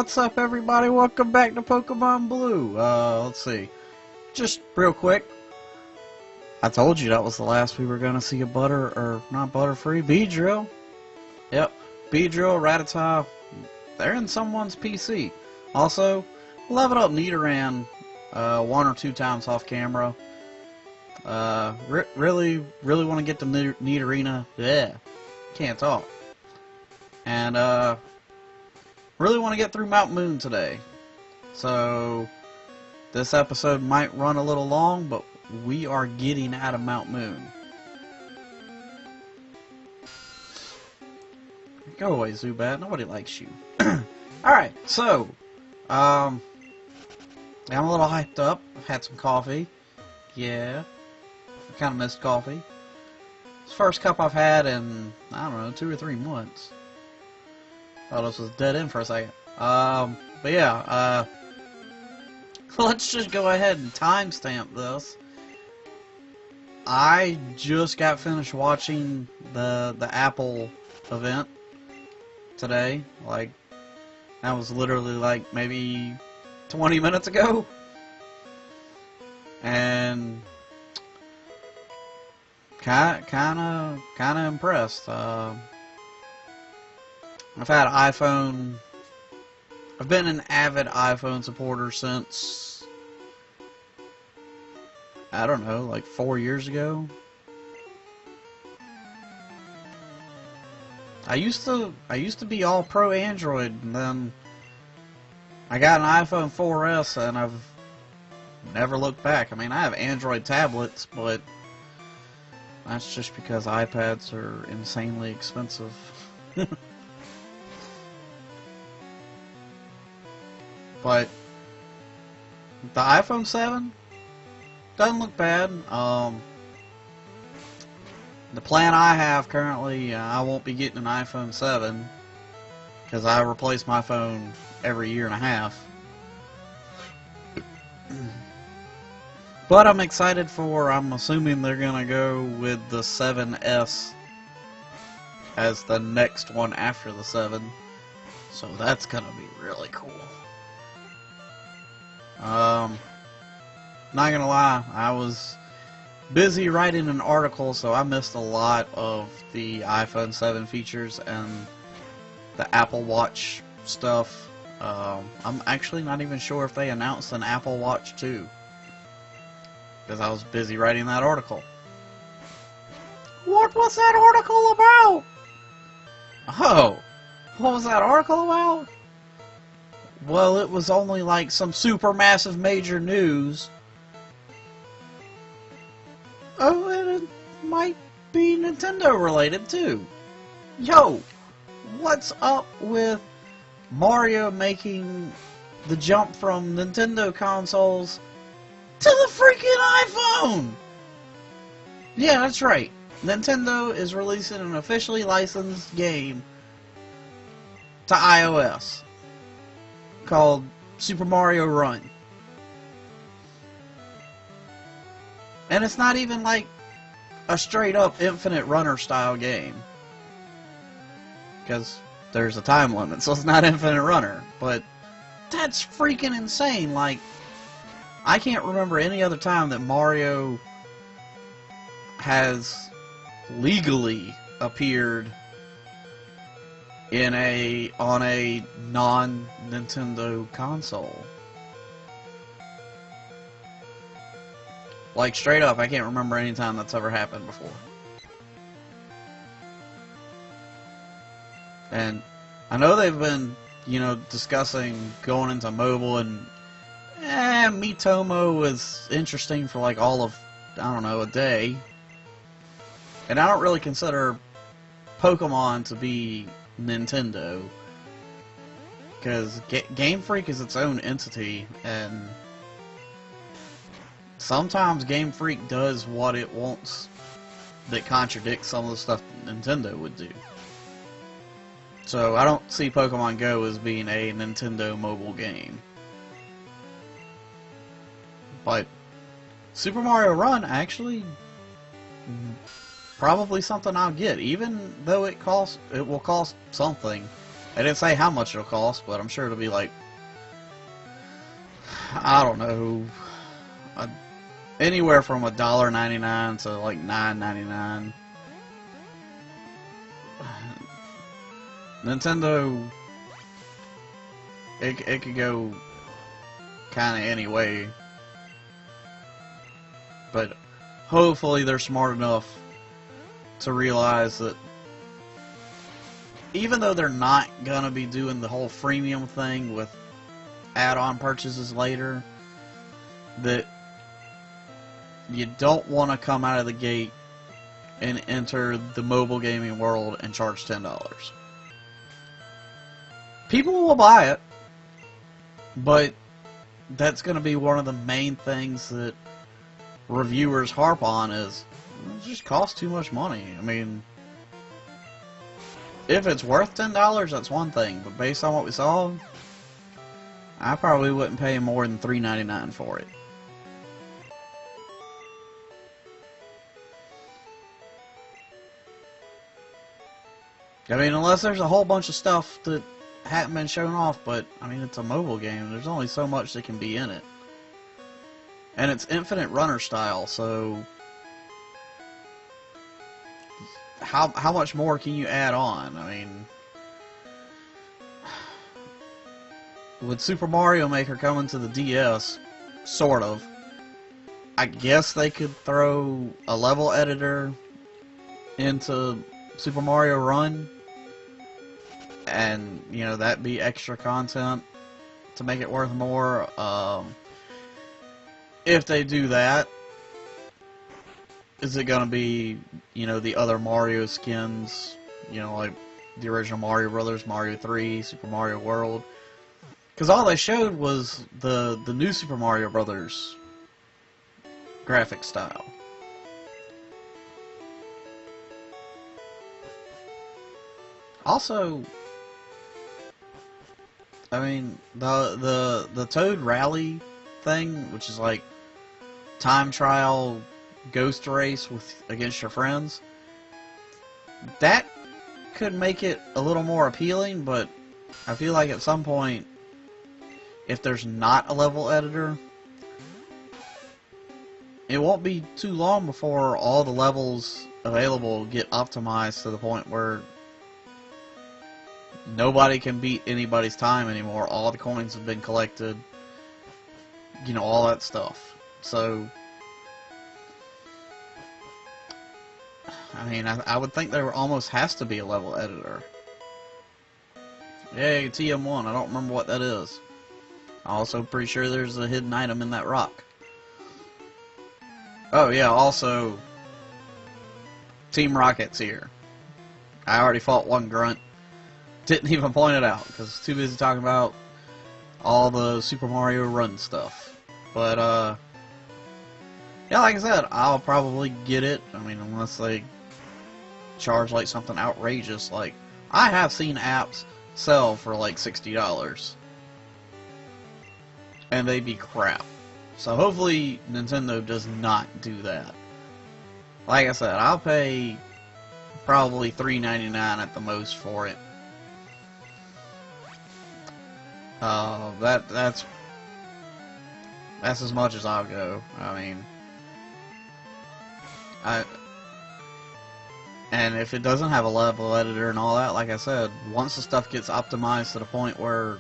what's up everybody? Welcome back to Pokemon Blue. Let's see. Just real quick. I told you that was the last we were gonna see a not Butterfree, Beedrill. Yep, Beedrill, Rattata, they're in someone's PC. Also, level up Nidoran 1 or 2 times off camera. Really want to get to Nidorina. Yeah, can't talk. And really want to get through Mount Moon today. So this episode might run a little long, but we are getting out of Mount Moon. Go away, Zubat. Nobody likes you. Alright, so I'm a little hyped up. I've had some coffee. Yeah. I kinda missed coffee. It's the first cup I've had in, I don't know, 2 or 3 months. Thought this was dead end for a second. But yeah, let's just go ahead and timestamp this. I just got finished watching the Apple event today. Like, that was literally like maybe 20 minutes ago. And kinda impressed. I've had an iPhone. I've been an avid iPhone supporter since, I don't know, like 4 years ago. I used to be all pro Android, and then I got an iPhone 4S, and I've never looked back. I mean, I have Android tablets, but that's just because iPads are insanely expensive. But the iPhone 7 doesn't look bad. The plan I have currently, I won't be getting an iPhone 7 because I replace my phone every year and a half. But I'm excited I'm assuming they're gonna go with the 7S as the next one after the 7. So that's gonna be really cool. Not gonna lie, I was busy writing an article, so I missed a lot of the iPhone 7 features and the Apple Watch stuff. I'm actually not even sure if they announced an Apple Watch 2, because I was busy writing that article. What was that article about? Oh, what was that article about? Well, it was only like some super massive major news. Oh, and it might be Nintendo related too. Yo, what's up with Mario making the jump from Nintendo consoles to the freaking iPhone? Yeah, that's right. Nintendo is releasing an officially licensed game to iOS called Super Mario Run. And it's not even like a straight up Infinite Runner style game, because there's a time limit, so it's not Infinite Runner. But that's freaking insane. Like, I can't remember any other time that Mario has legally appeared on a non-Nintendo console. Like, straight up, I can't remember any time that's ever happened before. And I know they've been, discussing going into mobile, and Miitomo was interesting for like all of, I don't know, a day. And I don't really consider Pokemon to be Nintendo, because Game Freak is its own entity, and sometimes Game Freak does what it wants that contradicts some of the stuff that Nintendo would do. So I don't see Pokemon Go as being a Nintendo mobile game. But Super Mario Run, actually, probably something I'll get, even though it will cost something. I didn't say how much it'll cost, but I'm sure it'll be like I don't know, a, anywhere from $1.99 to like $9.99. Nintendo, it could go kind of any way, but hopefully they're smart enough to realize that even though they're not gonna be doing the whole freemium thing with add-on purchases later, that you don't want to come out of the gate and enter the mobile gaming world and charge $10. People will buy it, but that's going to be one of the main things that reviewers harp on is it just costs too much money. I mean, if it's worth $10, that's one thing, but based on what we saw, I probably wouldn't pay more than $3.99 for it. I mean, unless there's a whole bunch of stuff that hadn't been shown off, but, I mean, it's a mobile game. There's only so much that can be in it. And it's infinite runner style, so how much more can you add on? I mean, with Super Mario Maker coming to the DS, sort of, I guess they could throw a level editor into Super Mario Run, and, you know, that'd be extra content to make it worth more. If they do that, is it going to be, you know, the other Mario skins, you know, like the original Mario Brothers, Mario 3, Super Mario World? Because all they showed was the new Super Mario Brothers graphic style. Also, I mean, the Toad Rally thing, which is like time trial ghost race with against your friends, that could make it a little more appealing, but I feel like at some point, if there's not a level editor, it won't be too long before all the levels available get optimized to the point where nobody can beat anybody's time anymore. All the coins have been collected, you know, all that stuff. So, I mean, I would think there almost has to be a level editor. Yay, TM1. I don't remember what that is. Also, pretty sure there's a hidden item in that rock. Oh, yeah, also, Team Rocket's here. I already fought one grunt. Didn't even point it out, because I was too busy talking about all the Super Mario Run stuff. But, yeah, like I said, I'll probably get it. I mean, unless they charge, like, something outrageous. Like, I have seen apps sell for, like, $60. And they be crap. So hopefully Nintendo does not do that. Like I said, I'll pay probably $3.99 at the most for it. That's as much as I'll go. I mean, and if it doesn't have a level editor and all that, like I said, once the stuff gets optimized to the point where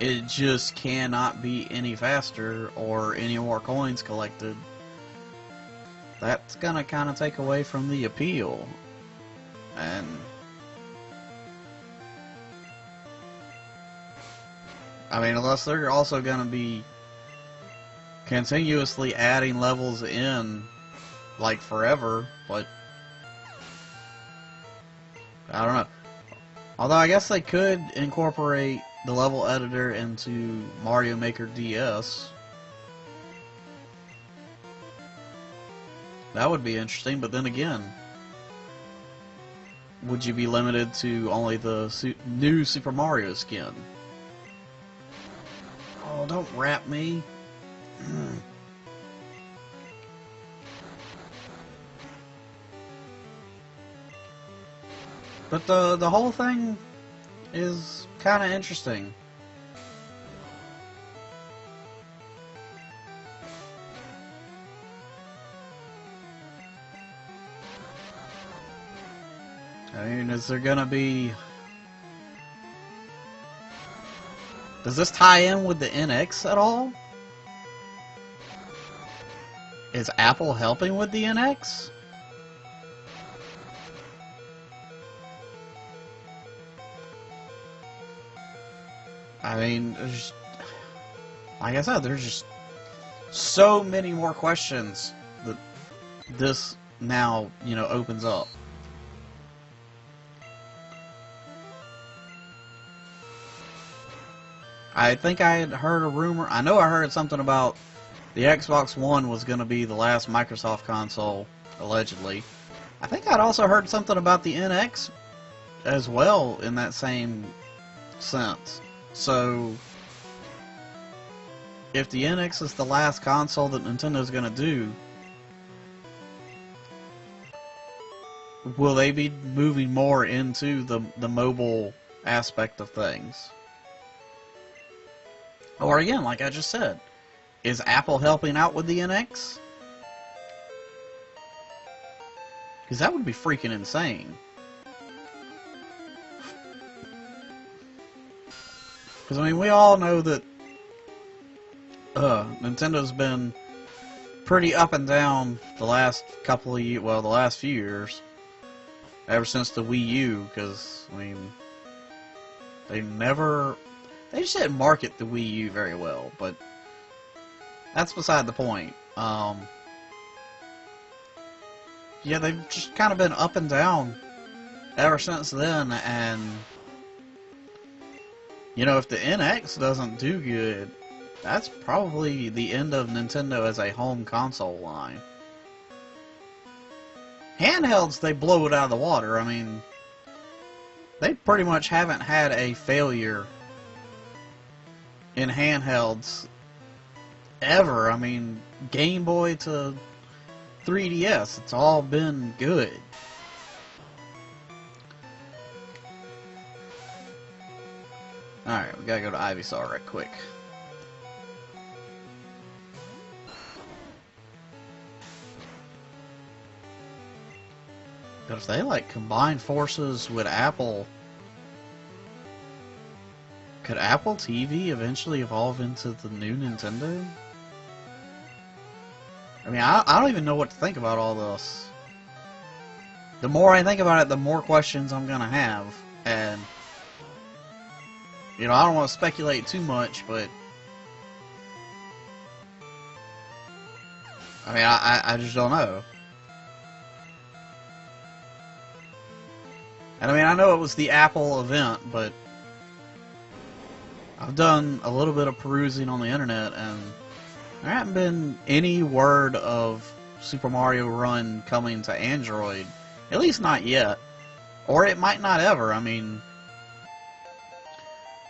it just cannot be any faster or any more coins collected, that's gonna kind of take away from the appeal. And I mean, unless they're also gonna be continuously adding levels in, like, forever, but I don't know. Although I guess they could incorporate the level editor into Mario Maker DS. That would be interesting, but then again, would you be limited to only the new Super Mario skin? Oh, don't wrap me. But the whole thing is kind of interesting. I mean, is there gonna be... Does this tie in with the NX at all? Is Apple helping with the NX? I mean, like I said, there's just so many more questions that this now, you know, opens up. I think I had heard a rumor. I know I heard something about the Xbox One was going to be the last Microsoft console, allegedly. I think I'd also heard something about the NX as well in that same sense. So, if the NX is the last console that Nintendo's going to do, will they be moving more into the mobile aspect of things? Or again, like I just said, is Apple helping out with the NX? Because that would be freaking insane. Because, I mean, we all know that Nintendo's been pretty up and down the last couple of years, well, the last few years, ever since the Wii U, because, I mean, they just didn't market the Wii U very well, but that's beside the point. Yeah, they've just kind of been up and down ever since then, and, you know, if the NX doesn't do good, that's probably the end of Nintendo as a home console line. Handhelds, they blow it out of the water. I mean, they pretty much haven't had a failure in handhelds ever. I mean, Game Boy to 3DS, it's all been good. Alright, we gotta go to Ivysaur right quick. But if they, like, combine forces with Apple, could Apple TV eventually evolve into the new Nintendo? I mean, I don't even know what to think about all this. The more I think about it, the more questions I'm gonna have. And, you know, I don't want to speculate too much, but I mean, I just don't know. And I mean, I know it was the Apple event, but I've done a little bit of perusing on the internet, and there hasn't been any word of Super Mario Run coming to Android. At least not yet. Or it might not ever. I mean,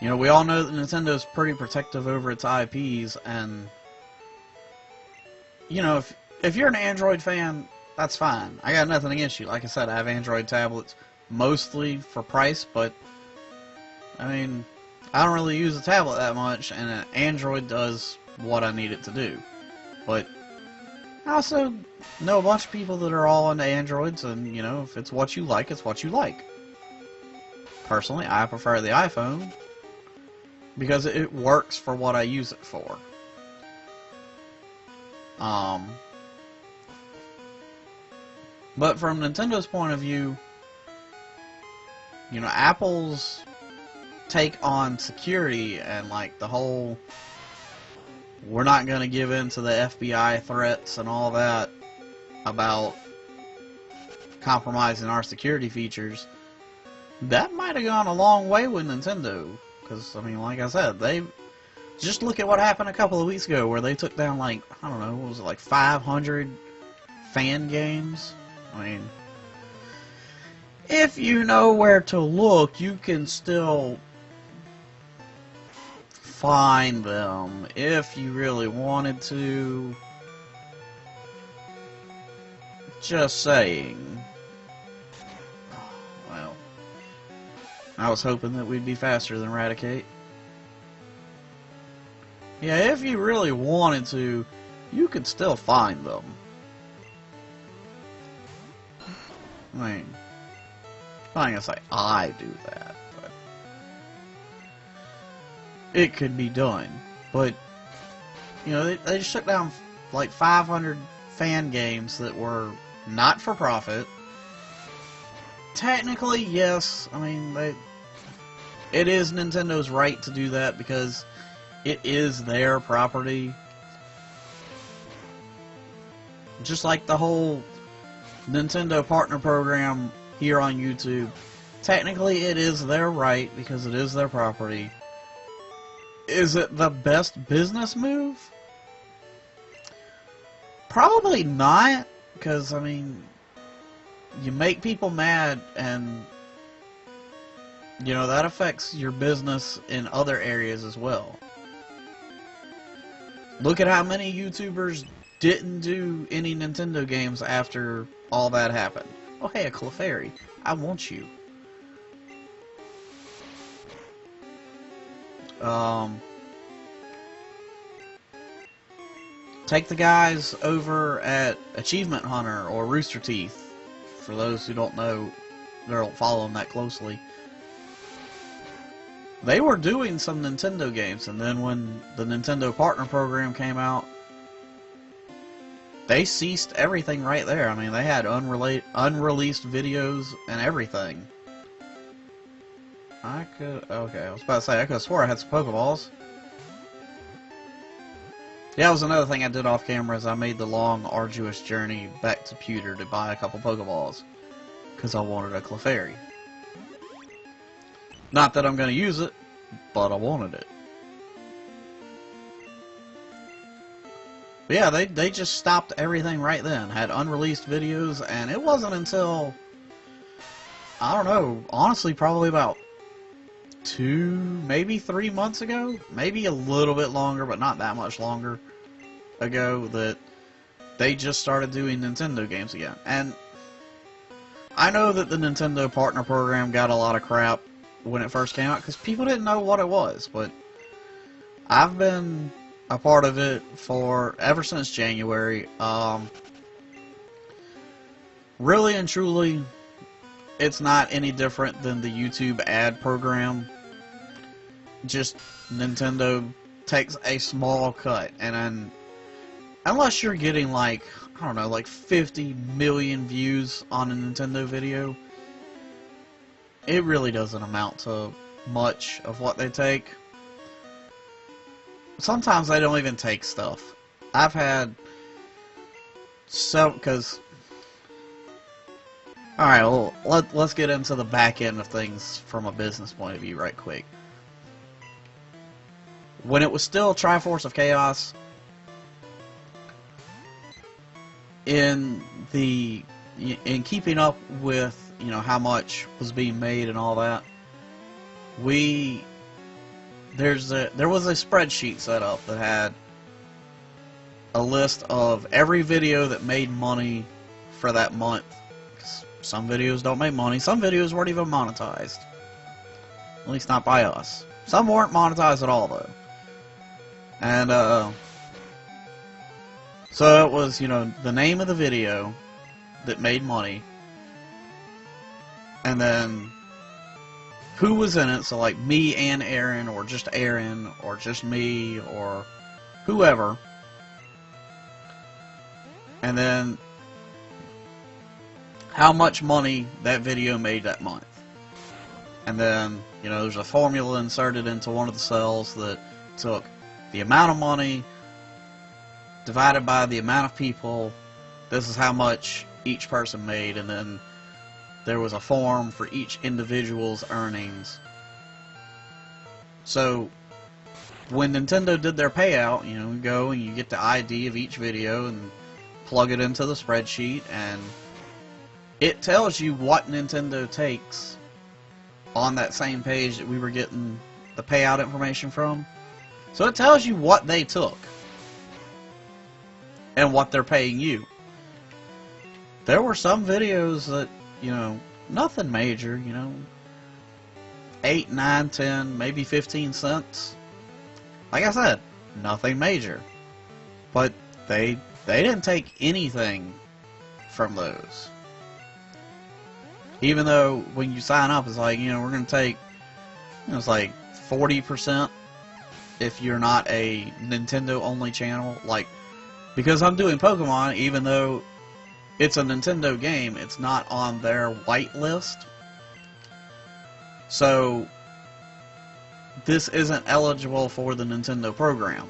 you know, we all know that Nintendo's pretty protective over its IPs, and, you know, if you're an Android fan, that's fine. I got nothing against you. Like I said, I have Android tablets, mostly for price, but, I mean, I don't really use a tablet that much, and an Android does what I need it to do. But I also know a bunch of people that are all into Androids, and, you know, if it's what you like, it's what you like. Personally, I prefer the iPhone because it works for what I use it for. But from Nintendo's point of view, you know, Apple's take on security and, like, the whole we're not going to give in to the FBI threats and all that about compromising our security features, that might have gone a long way with Nintendo. Because, I mean, like I said, they just look at what happened a couple of weeks ago where they took down, like, I don't know, what was it, like 500 fan games? I mean, if you know where to look, you can still find them if you really wanted to. Just saying. Well, I was hoping that we'd be faster than Raticate. Yeah, if you really wanted to, you could still find them. I mean, I'm not gonna say I do that, but it could be done. But, you know, they just shut down like 500 fan games that were not for profit. Technically, yes. I mean, it is Nintendo's right to do that because it is their property. Just like the whole Nintendo partner program here on YouTube. Technically, it is their right because it is their property. Is it the best business move? Probably not, because, I mean, you make people mad, and, you know, that affects your business in other areas as well. Look at how many YouTubers didn't do any Nintendo games after all that happened. Oh, hey, a Clefairy. I want you. Take the guys over at Achievement Hunter or Rooster Teeth. For those who don't know, they don't follow them that closely. They were doing some Nintendo games, and then when the Nintendo Partner Program came out, they ceased everything right there. I mean, they had unreleased videos and everything. Okay, I was about to say, I could have swore I had some Pokeballs. Yeah, that was another thing I did off camera, is I made the long, arduous journey back to Pewter to buy a couple Pokeballs. Because I wanted a Clefairy. Not that I'm going to use it, but I wanted it. But yeah, they just stopped everything right then. Had unreleased videos, and it wasn't until, I don't know, honestly probably about 2, maybe 3 months ago, maybe a little bit longer, but not that much longer ago, that they just started doing Nintendo games again. And I know that the Nintendo Partner Program got a lot of crap when it first came out, because people didn't know what it was, but I've been a part of it for ever since January. Really and truly, it's not any different than the YouTube ad program. Just Nintendo takes a small cut, and then, unless you're getting like, I don't know, like 50 million views on a Nintendo video, it really doesn't amount to much of what they take. Sometimes they don't even take stuff. I've had because, alright, well, let's get into the back end of things from a business point of view right quick. When it was still Triforce of Chaos, in keeping up with, you know, how much was being made and all that, there was a spreadsheet set up that had a list of every video that made money for that month. Some videos don't make money. Some videos weren't even monetized. At least not by us. Some weren't monetized at all, though. And, so it was, you know, the name of the video that made money, and then who was in it, so like me and Aaron, or just me, or whoever, and then how much money that video made that month. And then, you know, there's a formula inserted into one of the cells that took the amount of money divided by the amount of people. This is how much each person made, and then there was a form for each individual's earnings. So when Nintendo did their payout, you know, you go and you get the ID of each video and plug it into the spreadsheet, and it tells you what Nintendo takes on that same page that we were getting the payout information from. So it tells you what they took and what they're paying you. There were some videos that, you know, nothing major, you know, 8, 9, 10, maybe 15 cents. Like I said, nothing major. But they didn't take anything from those. Even though when you sign up, it's like, we're going to take, it's like 40% if you're not a Nintendo-only channel. Like, because I'm doing Pokemon, even though it's a Nintendo game, it's not on their whitelist. So, this isn't eligible for the Nintendo program.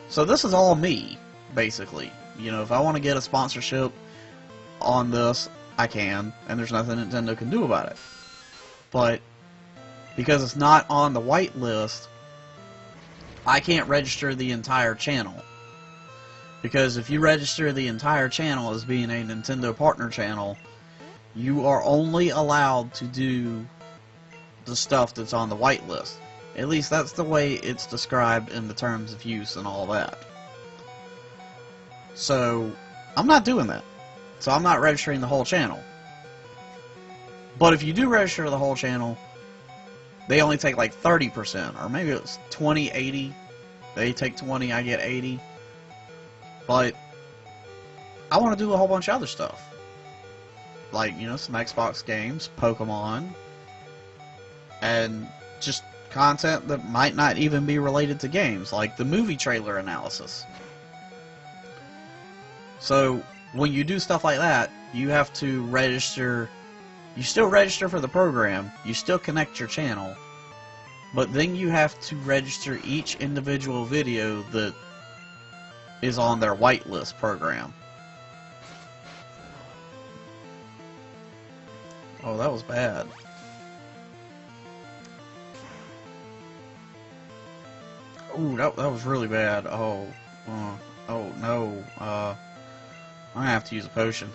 So this is all me, basically. If I want to get a sponsorship on this, I can, and there's nothing Nintendo can do about it. But because it's not on the whitelist, I can't register the entire channel. Because if you register the entire channel as being a Nintendo partner channel, you are only allowed to do the stuff that's on the whitelist. At least that's the way it's described in the terms of use and all that. So, I'm not doing that. So I'm not registering the whole channel. But if you do register the whole channel, they only take like 30%, or maybe it's 20, 80. They take 20, I get 80. But I want to do a whole bunch of other stuff. Like, some Xbox games, Pokemon, and just content that might not even be related to games, like the movie trailer analysis. So, when you do stuff like that, you have to register. You still register for the program, you still connect your channel, but then you have to register each individual video that is on their whitelist program. Oh, that was bad. Ooh, that was really bad. Oh no. I'm gonna have to use a potion.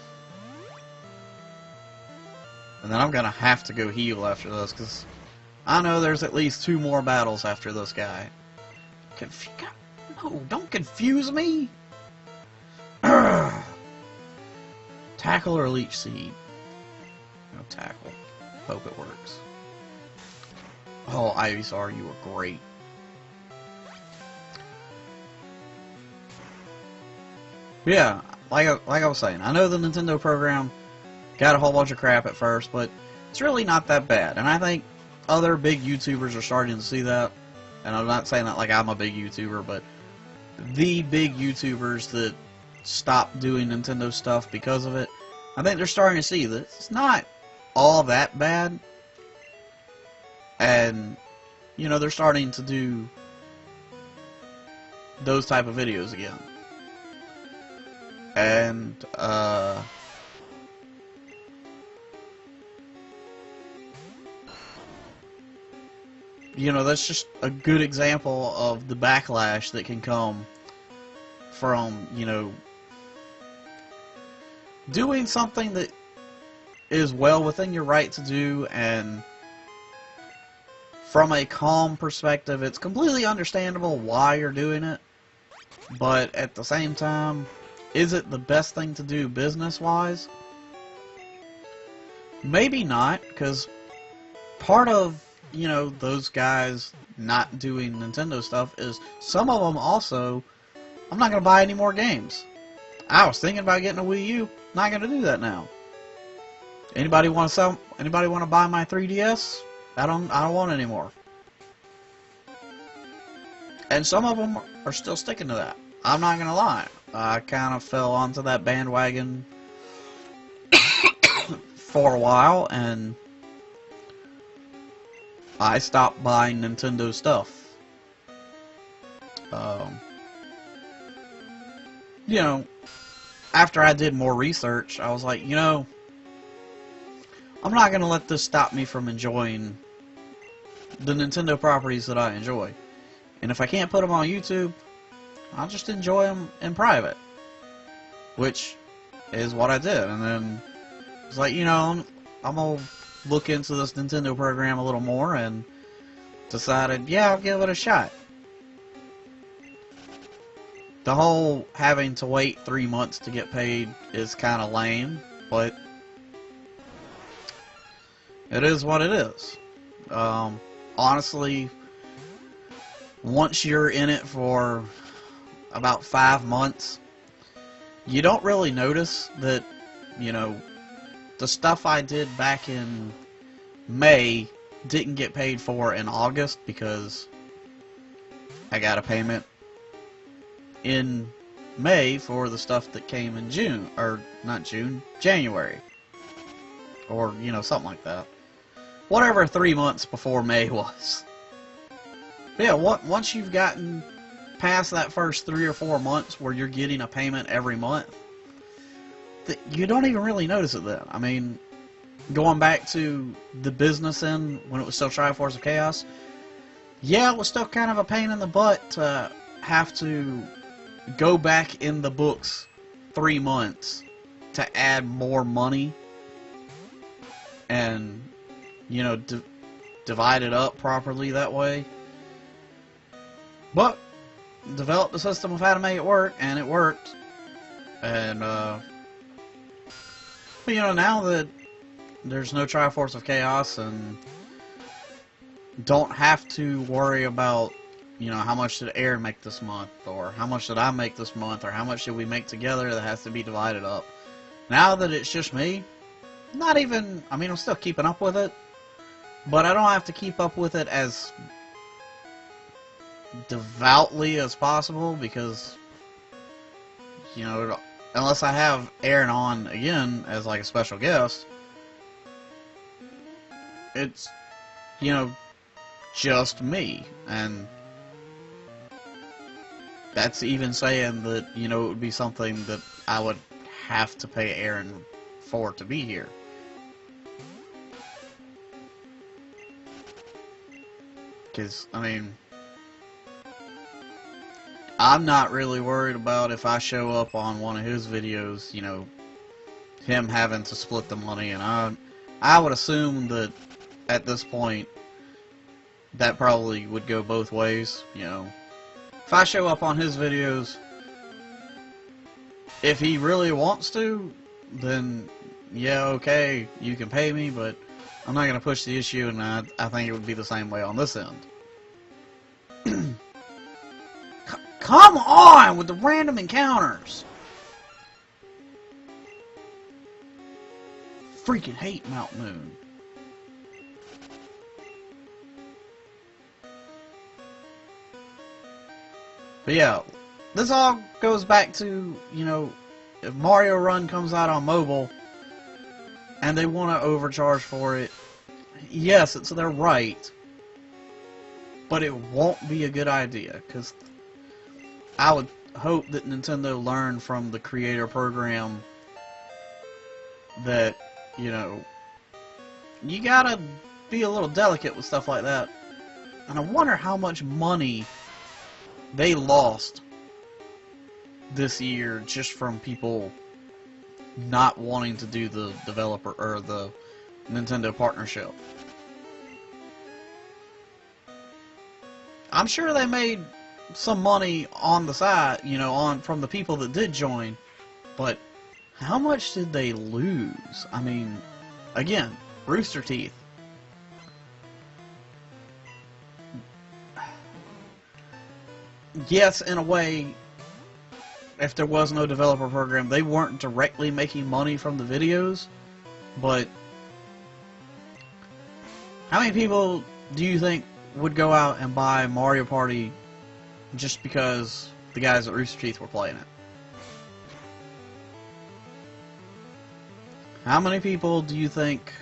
And then I'm gonna have to go heal after this, because I know there's at least 2 more battles after this guy. No, don't confuse me! Tackle or Leech Seed? No, tackle. Hope it works. Oh, Ivysaur, you were great. Yeah, like I was saying, I know the Nintendo program got a whole bunch of crap at first, but it's really not that bad. And I think other big YouTubers are starting to see that. And I'm not saying that like I'm a big YouTuber, but the big YouTubers that stopped doing Nintendo stuff because of it, I think they're starting to see that it's not all that bad. And, they're starting to do those type of videos again. And, that's just a good example of the backlash that can come from, doing something that is well within your right to do, and from a calm perspective, it's completely understandable why you're doing it, but at the same time, is it the best thing to do business-wise? Maybe not, because part of those guys not doing Nintendo stuff is some of them also, I'm not going to buy any more games. I was thinking about getting a Wii U, not going to do that now. Anybody want to buy my 3DS? I don't want it anymore. And some of them are still sticking to that. I'm not going to lie. I kind of fell onto that bandwagon for a while, and I stopped buying Nintendo stuff. After I did more research, I was like, I'm not going to let this stop me from enjoying the Nintendo properties that I enjoy. And if I can't put them on YouTube, I'll just enjoy them in private. Which is what I did. And then it's like, I'm going to look into this Nintendo program a little more, and decided, yeah, I'll give it a shot. The whole having to wait 3 months to get paid is kind of lame, but it is what it is. Honestly, once you're in it for about 5 months, you don't really notice that, the stuff I did back in May didn't get paid for in August because I got a payment in May for the stuff that came in June, or not June, January, or you know, something like that. Whatever 3 months before May was. But yeah, once you've gotten past that first 3 or 4 months where you're getting a payment every month, you don't even really notice it then. I mean, going back to the business end when it was still Triforce of Chaos, yeah, it was still kind of a pain in the butt to have to go back in the books 3 months to add more money and, you know, divide it up properly that way. But developed a system of how to make it work, and it worked. And but, you know, now that there's no Triforce of Chaos and don't have to worry about, you know, how much did Aaron make this month, or how much did I make this month, or how much did we make together that has to be divided up. Now that it's just me, not even, I mean, I'm still keeping up with it, but I don't have to keep up with it as devoutly as possible because, you know, unless I have Aaron on again as like a special guest, it's, you know, just me. And that's even saying that, you know, it would be something that I would have to pay Aaron for to be here. Because, I mean, I'm not really worried about if I show up on one of his videos, you know, him having to split the money. And I would assume that at this point, that probably would go both ways, you know. If I show up on his videos, if he really wants to, then yeah, okay, you can pay me, but I'm not going to push the issue, and I think it would be the same way on this end. Come on with the random encounters! Freaking hate Mount Moon. But yeah, this all goes back to, you know, if Mario Run comes out on mobile and they want to overcharge for it, yes, it's their right, but it won't be a good idea, because I would hope that Nintendo learned from the creator program that, you know, you gotta be a little delicate with stuff like that. And I wonder how much money they lost this year just from people not wanting to do the developer or the Nintendo partnership. I'm sure they made some money on the side, you know, from the people that did join, but how much did they lose? I mean, again, Rooster Teeth. Yes, in a way, if there was no developer program, they weren't directly making money from the videos, but how many people do you think would go out and buy Mario Party just because the guys at Rooster Teeth were playing it? How many people do you think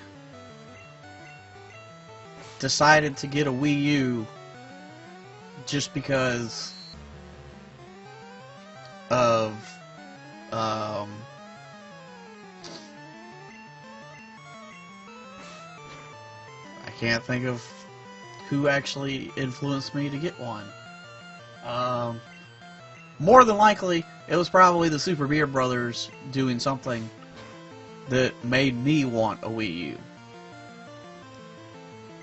decided to get a Wii U just because of I can't think of who actually influenced me to get one. More than likely, it was probably the Super Beard Brothers doing something that made me want a Wii U.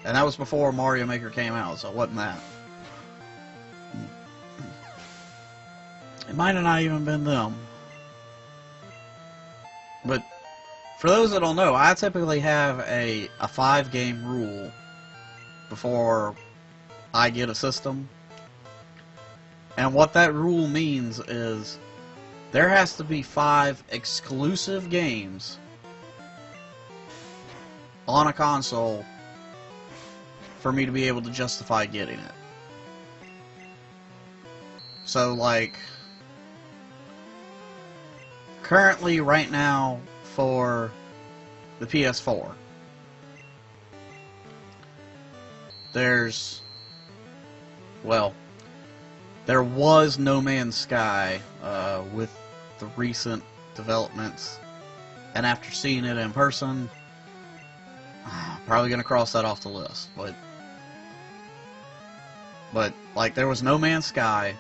And that was before Mario Maker came out, so it wasn't that. It might have not even been them. But for those that don't know, I typically have a 5-game rule before I get a system. And what that rule means is there has to be 5 exclusive games on a console for me to be able to justify getting it. So, like, currently, right now, for the PS4, there's, well, there was No Man's Sky with the recent developments, and after seeing it in person, probably going to cross that off the list, but like, there was No Man's Sky,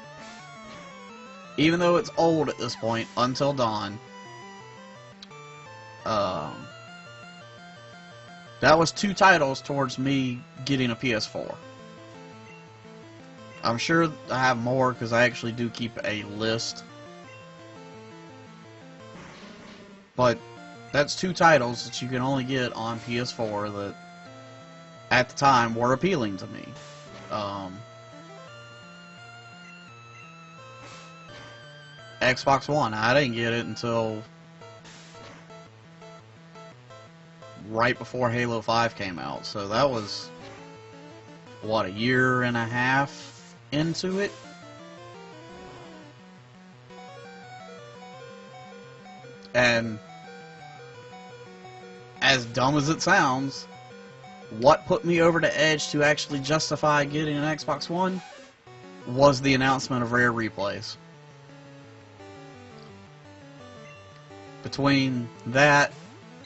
even though it's old at this point, Until Dawn. That was 2 titles towards me getting a PS4. I'm sure I have more because I actually do keep a list. But that's 2 titles that you can only get on PS4 that at the time were appealing to me. Xbox One, I didn't get it until right before Halo 5 came out, so that was, what, a year and a half into it? And as dumb as it sounds, what put me over the edge to actually justify getting an Xbox One was the announcement of Rare Replays. Between that,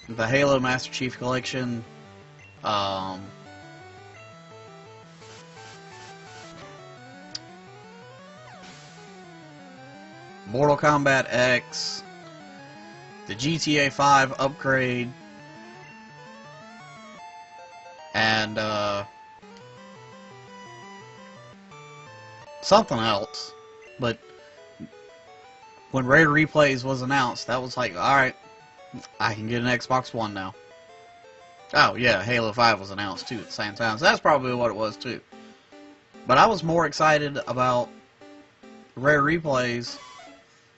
the Halo Master Chief Collection, Mortal Kombat X, the GTA 5 upgrade, and something else, but when Rare Replays was announced, that was like, alright, I can get an Xbox One now. Oh yeah, Halo 5 was announced too at the same time, so that's probably what it was too. But I was more excited about Rare Replays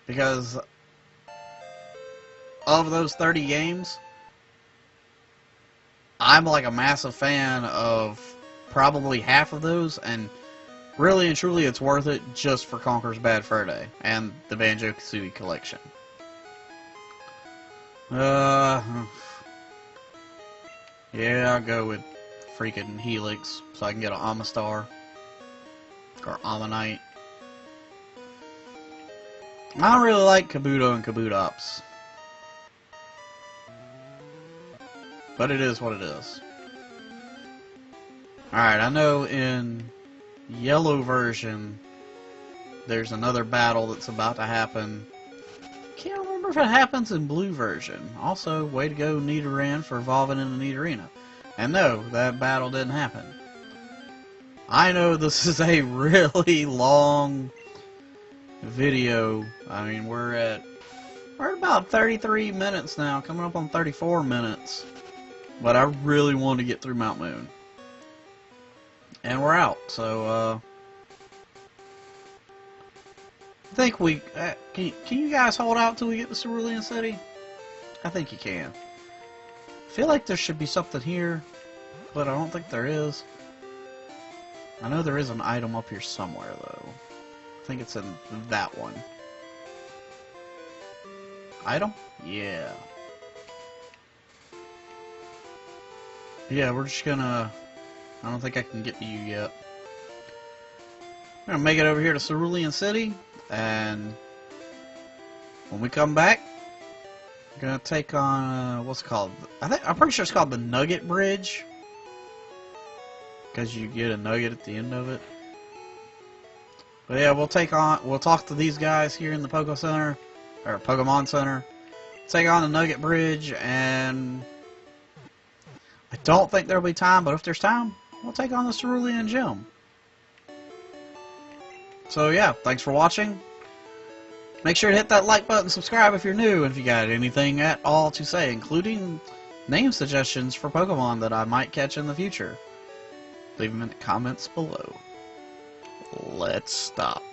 because of those 30 games, I'm like a massive fan of probably half of those, and really and truly it's worth it just for Conker's Bad Fur Day and the Banjo-Kazooie collection. Yeah, I'll go with freaking Helix so I can get an Amistar or Ammonite. I don't really like Kabuto and Kabutops, but it is what it is. Alright, I know in Yellow version there's another battle that's about to happen. Can't remember if it happens in Blue version. Also, way to go Nidoran for evolving into Nidorina. And no, that battle didn't happen. I know this is a really long video. I mean, we're at about 33 minutes now, coming up on 34 minutes. But I really want to get through Mount Moon. And we're out, so, I think we, can you guys hold out till we get to Cerulean City? I think you can. I feel like there should be something here, but I don't think there is. I know there is an item up here somewhere, though. I think it's in that one. Item? Yeah. Yeah, we're just gonna... I don't think I can get to you yet. We're gonna make it over here to Cerulean City, and when we come back, we're gonna take on what's it called? I'm pretty sure it's called the Nugget Bridge, because you get a nugget at the end of it. But yeah, we'll talk to these guys here in the Pokemon Center. Take on the Nugget Bridge, and I don't think there'll be time, but if there's time, we'll take on the Cerulean Gym. So yeah, thanks for watching. Make sure to hit that like button, subscribe if you're new, and if you got anything at all to say, including name suggestions for Pokemon that I might catch in the future, leave them in the comments below. Let's stop.